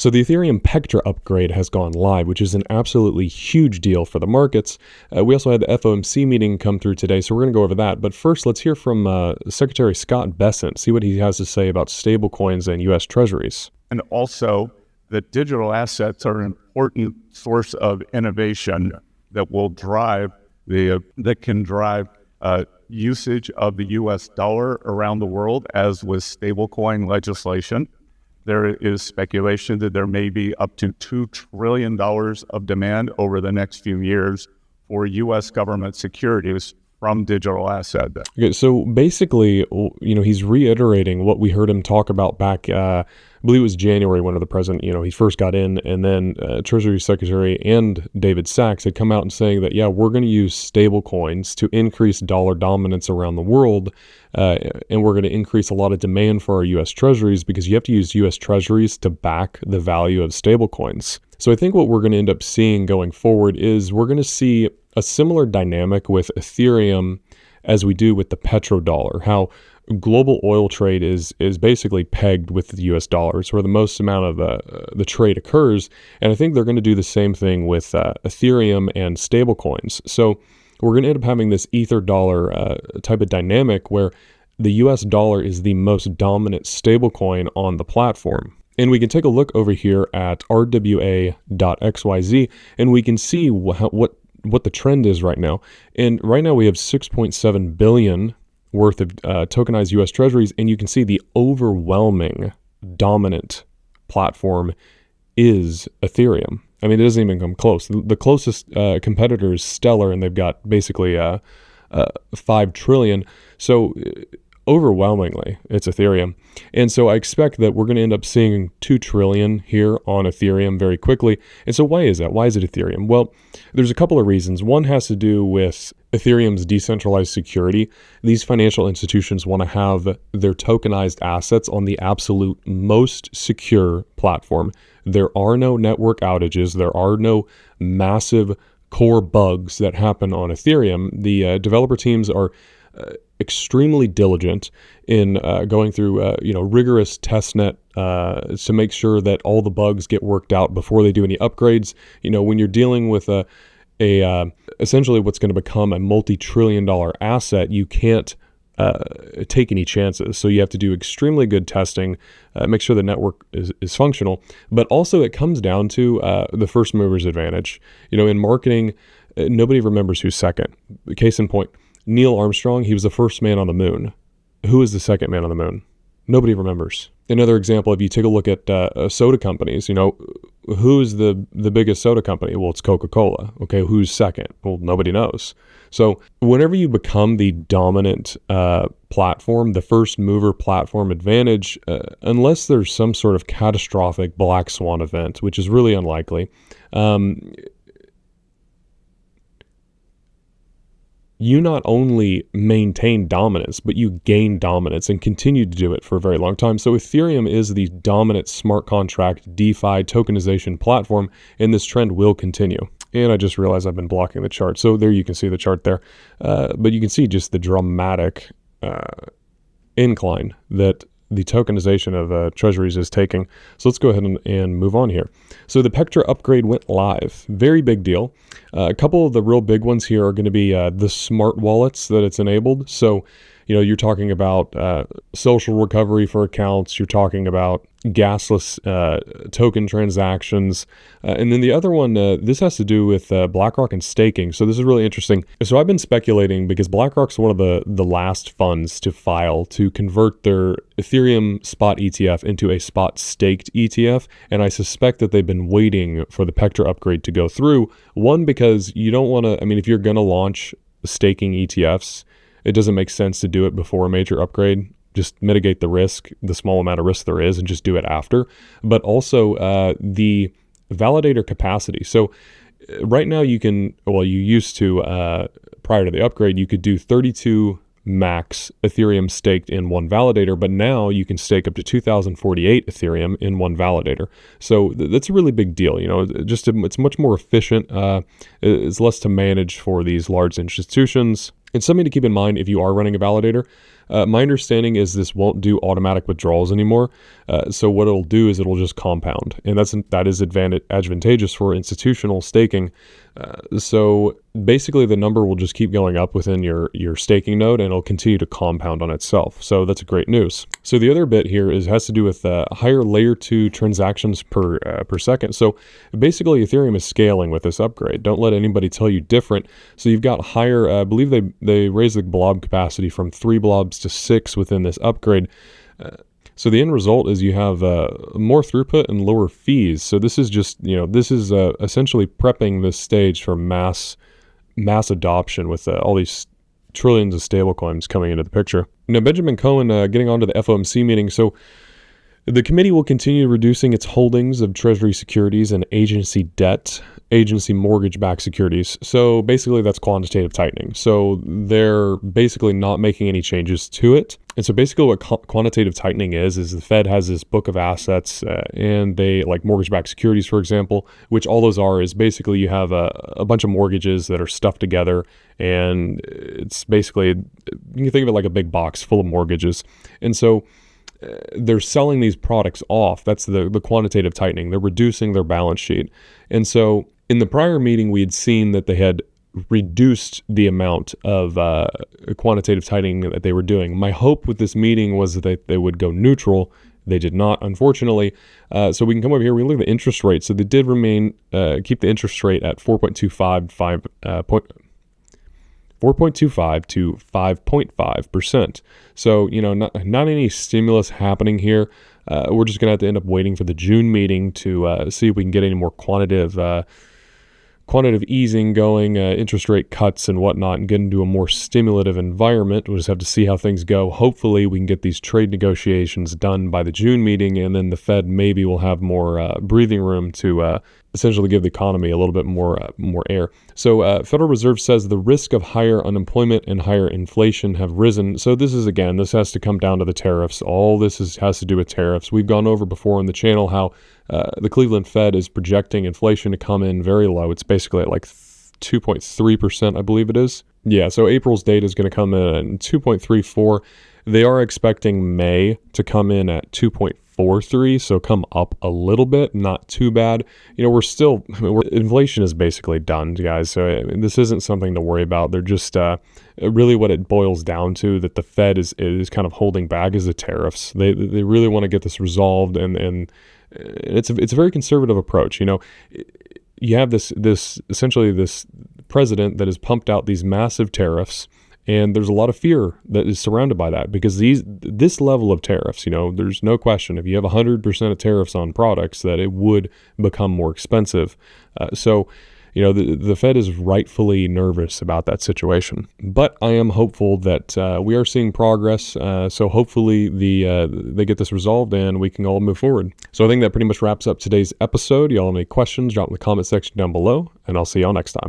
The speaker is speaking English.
So the Ethereum Pectra upgrade has gone live, which is an absolutely huge deal for the markets. We also had the FOMC meeting come through today, so we're going to go over that. But first, let's hear from Secretary Scott Bessent, see what he has to say about stablecoins and U.S. treasuries. And also, that digital assets are an important source of innovation that will drive that can drive usage of the U.S. dollar around the world, as with stablecoin legislation. There is speculation that there may be up to $2 trillion of demand over the next few years for U.S. government securities from digital assets. Okay, so basically, he's reiterating what we heard him talk about back, I believe it was January when the president, he first got in, and then Treasury Secretary and David Sachs had come out and saying that, we're going to use stable coins to increase dollar dominance around the world, and we're going to increase a lot of demand for our U.S. treasuries because you have to use U.S. treasuries to back the value of stable coins. So I think what we're going to end up seeing going forward is we're going to see a similar dynamic with Ethereum as we do with the PetroDollar, how global oil trade is basically pegged with the U.S. dollars, where the most amount of the trade occurs. And I think they're going to do the same thing with Ethereum and stablecoins. So we're going to end up having this Ether dollar type of dynamic where the U.S. dollar is the most dominant stablecoin on the platform. And we can take a look over here at rwa.xyz, and we can see what the trend is right now. And right now we have 6.7 billion worth of tokenized U.S. treasuries, and you can see the overwhelming dominant platform is Ethereum. I mean, it doesn't even come close. The closest competitor is Stellar, and they've got basically 5 trillion. So overwhelmingly, it's Ethereum. And so I expect that we're going to end up seeing 2 trillion here on Ethereum very quickly. And so why is that? Why is it Ethereum? Well, there's a couple of reasons. One has to do with Ethereum's decentralized security. These financial institutions want to have their tokenized assets on the absolute most secure platform. There are no network outages. There are no massive core bugs that happen on Ethereum. The developer teams are extremely diligent in going through rigorous testnet to make sure that all the bugs get worked out before they do any upgrades. When you're dealing with essentially what's going to become a multi-trillion-dollar asset, you can't take any chances. So you have to do extremely good testing, make sure the network is functional. But also it comes down to the first mover's advantage. In marketing, nobody remembers who's second. Case in point, Neil Armstrong, he was the first man on the moon. Who is the second man on the moon? Nobody remembers. Another example, if you take a look at soda companies, who's the biggest soda company? Well, it's Coca-Cola. Okay, who's second? Well, nobody knows. So whenever you become the dominant platform, the first mover platform advantage, unless there's some sort of catastrophic black swan event, which is really unlikely, you not only maintain dominance, but you gain dominance and continue to do it for a very long time. So Ethereum is the dominant smart contract DeFi tokenization platform, and this trend will continue. And I just realized I've been blocking the chart. So there you can see the chart there. But you can see just the dramatic incline that the tokenization of treasuries is taking. So let's go ahead and move on here. So the Pectra upgrade went live. Very big deal. A couple of the real big ones here are going to be the smart wallets that it's enabled. So, you're talking about social recovery for accounts. You're talking about Gasless token transactions. And then the other one, this has to do with BlackRock and staking. So this is really interesting. So I've been speculating because BlackRock's one of the last funds to file to convert their Ethereum spot ETF into a spot staked ETF. And I suspect that they've been waiting for the Pectra upgrade to go through. One, because you don't want to, if you're going to launch staking ETFs, it doesn't make sense to do it before a major upgrade. Just mitigate the risk, the small amount of risk there is, and just do it after. But also the validator capacity. So right now you used to, prior to the upgrade, you could do 32 max Ethereum staked in one validator, but now you can stake up to 2048 Ethereum in one validator. So that's a really big deal. It's much more efficient. It's less to manage for these large institutions. And something to keep in mind if you are running a validator, My understanding is this won't do automatic withdrawals anymore. So what it'll do is it'll just compound, and that is advantageous for institutional staking. So basically the number will just keep going up within your staking node, and it'll continue to compound on itself. So that's great news. So the other bit here has to do with higher layer 2 transactions per second. So basically Ethereum is scaling with this upgrade. Don't let anybody tell you different. So you've got higher, I believe they raised the blob capacity from 3 blobs to 6 within this upgrade. So the end result is you have more throughput and lower fees. So this is just, this is essentially prepping this stage for mass adoption with all these trillions of stablecoins coming into the picture. Now, Benjamin Cohen getting onto the FOMC meeting. So the committee will continue reducing its holdings of treasury securities and agency debt, agency mortgage-backed securities. So basically that's quantitative tightening. So they're basically not making any changes to it. And so basically what quantitative tightening is the Fed has this book of assets and they, like mortgage-backed securities, for example, which all those are is basically you have a bunch of mortgages that are stuffed together, and it's basically, you can think of it like a big box full of mortgages. And so they're selling these products off. That's the quantitative tightening. They're reducing their balance sheet. And so in the prior meeting, we had seen that they had reduced the amount of quantitative tightening that they were doing. My hope with this meeting was that they would go neutral. They did not, unfortunately. So we can come over here. We look at the interest rate. So they did keep the interest rate at 4.25 to 5.5%. So, not any stimulus happening here. We're just going to have to end up waiting for the June meeting to see if we can get any more quantitative easing going, interest rate cuts and whatnot, and get into a more stimulative environment. We'll just have to see how things go. Hopefully we can get these trade negotiations done by the June meeting, and then the Fed maybe will have more breathing room to essentially give the economy a little bit more air. So Federal Reserve says the risk of higher unemployment and higher inflation have risen. So this has to come down to the tariffs. All this has to do with tariffs. We've gone over before on the channel how the Cleveland Fed is projecting inflation to come in very low. It's basically at like 2.3%, I believe it is. Yeah, so April's data is going to come in at 2.34. They are expecting May to come in at 2.43, so come up a little bit, not too bad. Inflation is basically done, guys, so this isn't something to worry about. They're just really what it boils down to, that the Fed is kind of holding back, is the tariffs. They really want to get this resolved, and it's a very conservative approach. You have this essentially this president that has pumped out these massive tariffs, and there's a lot of fear that is surrounded by that, because this level of tariffs, there's no question, if you have 100% of tariffs on products, that it would become more expensive. So the Fed is rightfully nervous about that situation. But I am hopeful that we are seeing progress. So hopefully they get this resolved and we can all move forward. So I think that pretty much wraps up today's episode. Y'all have any questions, drop in the comment section down below, and I'll see y'all next time.